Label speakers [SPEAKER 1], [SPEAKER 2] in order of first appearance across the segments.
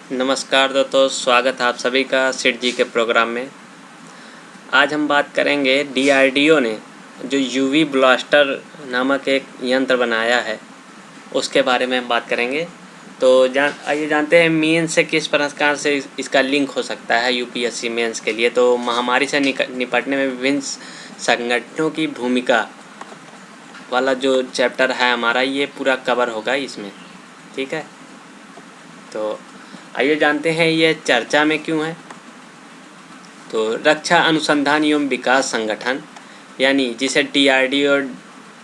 [SPEAKER 1] नमस्कार दोस्तों, स्वागत है आप सभी का सेठ जी के प्रोग्राम में। आज हम बात करेंगे डीआरडीओ ने जो यूवी ब्लास्टर नामक एक यंत्र बनाया है उसके बारे में हम बात करेंगे। तो आइए जानते हैं मेंस से किस प्रकार से इसका लिंक हो सकता है यूपीएससी मेंस के लिए। तो महामारी से निपटने में विभिन्न संगठनों की भूमिका वाला जो चैप्टर है हमारा, ये पूरा कवर होगा इसमें, ठीक है। तो आइए जानते हैं ये चर्चा में क्यों है। तो रक्षा अनुसंधान एवं विकास संगठन, यानी जिसे डीआरडीओ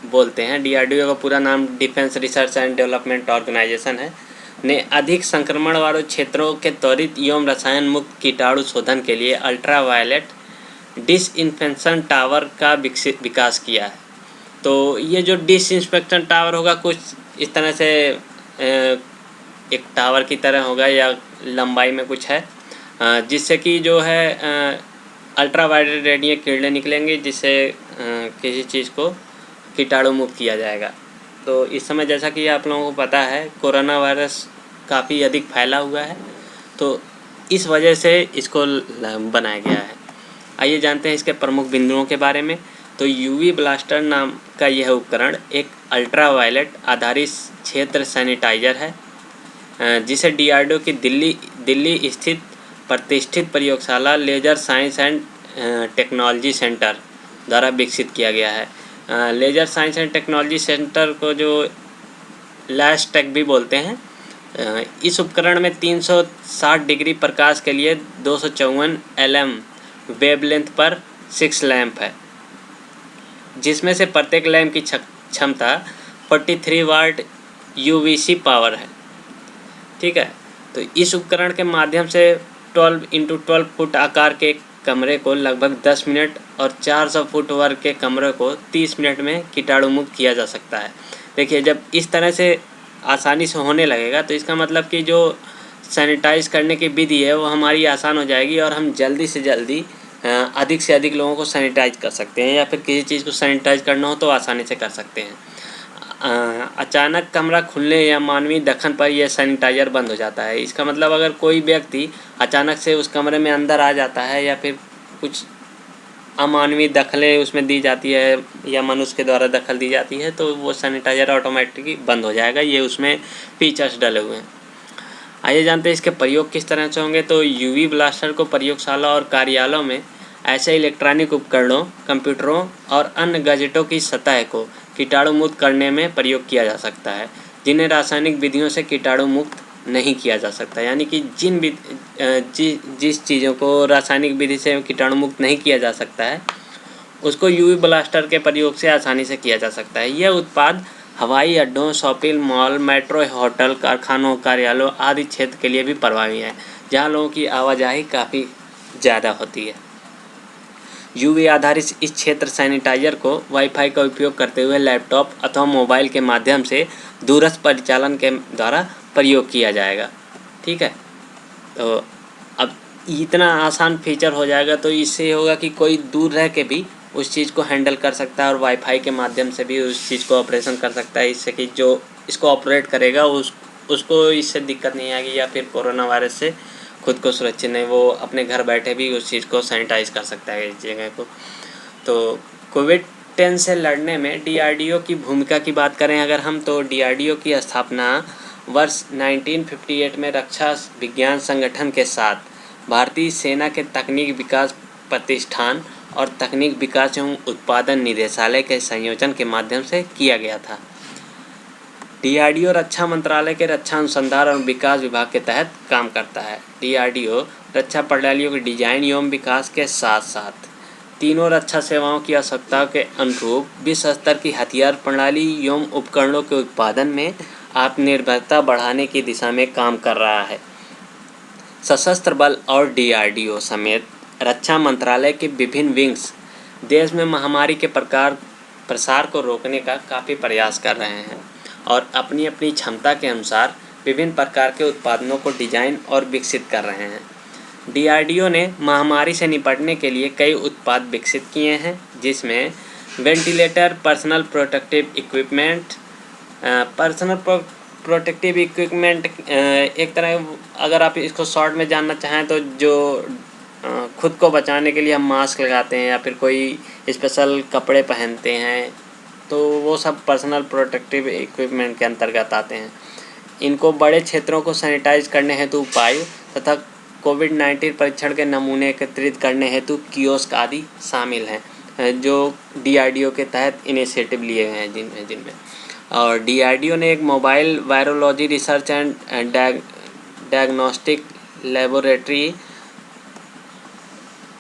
[SPEAKER 1] बोलते हैं, डीआरडीओ का पूरा नाम defence research and development organisation है, ने अधिक संक्रमण वाले क्षेत्रों के त्वरित एवं रसायन मुक्त कीटाणु शोधन के लिए अल्ट्रावायलेट डिसइंफेक्शन टावर का विकास किया है। तो ये जो डिसइंफेक्शन टावर होगा कुछ इस तरह से एक टावर की तरह होगा या लंबाई में कुछ है, जिससे कि जो है अल्ट्रावायलेट रेडियो किरणें निकलेंगी, जिससे किसी चीज़ को कीटाणु मुक्त किया जाएगा। तो इस समय जैसा कि आप लोगों को पता है कोरोना वायरस काफ़ी अधिक फैला हुआ है, तो इस वजह से इसको बनाया गया है। आइए जानते हैं इसके प्रमुख बिंदुओं के बारे में। तो यूवी ब्लास्टर नाम का यह उपकरण एक अल्ट्रावायलेट आधारित क्षेत्र सैनिटाइजर है, जिसे डीआरडीओ की दिल्ली स्थित प्रतिष्ठित प्रयोगशाला laser science and technology centre द्वारा विकसित किया गया है। Laser science and technology centre को जो लैसटेक भी बोलते हैं। इस उपकरण में 360 डिग्री प्रकाश के लिए 254 LM वेवलेंथ पर 6 लैंप है, जिसमें से प्रत्येक लैंप की क्षमता 43 वाट UVC पावर है, ठीक है। तो इस उपकरण के माध्यम से 12x12 फुट आकार के कमरे को लगभग 10 मिनट और 400 फुट वर्ग के कमरे को 30 मिनट में कीटाणु मुक्त किया जा सकता है। देखिए, जब इस तरह से आसानी से होने लगेगा तो इसका मतलब कि जो सैनिटाइज करने की विधि है वो हमारी आसान हो जाएगी और हम जल्दी से जल्दी अधिक से अधिक लोगों को सैनिटाइज कर सकते हैं, या फिर किसी चीज़ को सैनिटाइज करना हो तो आसानी से कर सकते हैं। अचानक कमरा खुलने या मानवीय दखल पर यह सैनिटाइज़र बंद हो जाता है। इसका मतलब अगर कोई व्यक्ति अचानक से उस कमरे में अंदर आ जाता है या फिर कुछ अमानवीय दखलें उसमें दी जाती है या मनुष्य के द्वारा दखल दी जाती है, तो वो सैनिटाइज़र ऑटोमेटिकली बंद हो जाएगा। ये उसमें फीचर्स डले हुए हैं। आइए जानते हैं इसके प्रयोग किस तरह से होंगे। तो यूवी ब्लास्टर को प्रयोगशाला और कार्यालयों में ऐसे इलेक्ट्रॉनिक उपकरणों, कंप्यूटरों और अन्य गैजेटों की सतह को कीटाणु मुक्त करने में प्रयोग किया जा सकता है, जिन्हें रासायनिक विधियों से कीटाणु मुक्त नहीं किया जा सकता। यानी कि जिस चीज़ों को रासायनिक विधि से कीटाणु मुक्त नहीं किया जा सकता है उसको यूवी ब्लास्टर के प्रयोग से आसानी से किया जा सकता है। यह उत्पाद हवाई अड्डों, शॉपिंग मॉल, मेट्रो, होटल, कारखानों, कार्यालयों आदि क्षेत्र के लिए भी प्रभावी है, जहाँ लोगों की आवाजाही काफ़ी ज़्यादा होती है। यूवी आधारित इस क्षेत्र सैनिटाइजर को वाईफाई का उपयोग करते हुए लैपटॉप अथवा मोबाइल के माध्यम से दूरस्थ परिचालन के द्वारा प्रयोग किया जाएगा, ठीक है। तो अब इतना आसान फीचर हो जाएगा, तो इससे होगा कि कोई दूर रह के भी उस चीज़ को हैंडल कर सकता है और वाईफाई के माध्यम से भी उस चीज़ को ऑपरेशन कर सकता है, इससे कि जो इसको ऑपरेट करेगा उसको इससे दिक्कत नहीं आएगी, या फिर कोरोना वायरस से खुद को सुरक्षित नहीं, वो अपने घर बैठे भी उस चीज़ को सैनिटाइज कर सकता है इस जगह को। तो कोविड-10 से लड़ने में डीआरडीओ की भूमिका की बात करें अगर हम, तो डीआरडीओ की स्थापना वर्ष 1958 में रक्षा विज्ञान संगठन के साथ भारतीय सेना के तकनीक विकास प्रतिष्ठान और तकनीक विकास एवं उत्पादन निदेशालय के संयोजन के माध्यम से किया गया था। डीआरडीओ रक्षा मंत्रालय के रक्षा अनुसंधान और विकास विभाग के तहत काम करता है। डीआरडीओ रक्षा प्रणालियों के डिजाइन एवं विकास के साथ साथ तीनों रक्षा सेवाओं की आवश्यकताओं के अनुरूप विश्व स्तर की हथियार प्रणाली एवं उपकरणों के उत्पादन में आत्मनिर्भरता बढ़ाने की दिशा में काम कर रहा है। सशस्त्र बल और डीआरडीओ समेत रक्षा मंत्रालय के विभिन्न विंग्स देश में महामारी के प्रसार को रोकने का काफ़ी प्रयास कर रहे हैं और अपनी अपनी क्षमता के अनुसार विभिन्न प्रकार के उत्पादनों को डिजाइन और विकसित कर रहे हैं। डीआरडीओ ने महामारी से निपटने के लिए कई उत्पाद विकसित किए हैं, जिसमें ventilator, personal protective equipment, personal protective equipment एक तरह, अगर आप इसको शॉर्ट में जानना चाहें तो जो खुद को बचाने के लिए हम मास्क लगाते हैं या फिर कोई स्पेशल कपड़े पहनते हैं, तो वो सब पर्सनल प्रोटेक्टिव इक्विपमेंट के अंतर्गत आते हैं। इनको बड़े क्षेत्रों को सैनिटाइज करने हेतु उपाय तथा कोविड-19 परीक्षण के नमूने एकत्रित करने हेतु कियोस्क आदि शामिल हैं, जो DRDO के तहत इनिशिएटिव लिए गए हैं जिनमें और DRDO ने एक mobile virology research and diagnostic laboratory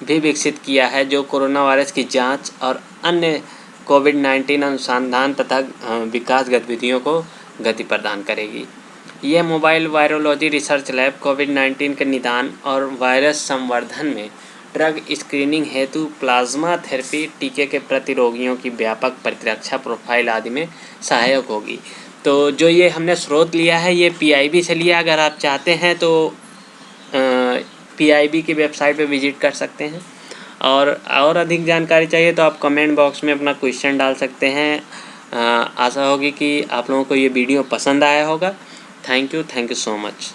[SPEAKER 1] भी विकसित किया है, जो कोरोना वायरस की जांच और अन्य कोविड-19 अनुसंधान तथा विकास गतिविधियों को गति प्रदान करेगी। यह मोबाइल वायरोलॉजी रिसर्च लैब कोविड-19 के निदान और वायरस संवर्धन में ड्रग स्क्रीनिंग हेतु प्लाज्मा थेरेपी, टीके के प्रति रोगियों की व्यापक प्रतिरक्षा प्रोफाइल आदि में सहायक होगी। तो जो ये हमने स्रोत लिया है ये PIB से लिया। अगर आप चाहते हैं तो PIB की वेबसाइट पे विजिट कर सकते हैं और अधिक जानकारी चाहिए तो आप कमेंट बॉक्स में अपना क्वेश्चन डाल सकते हैं। आशा होगी कि आप लोगों को ये वीडियो पसंद आया होगा। Thank you so much.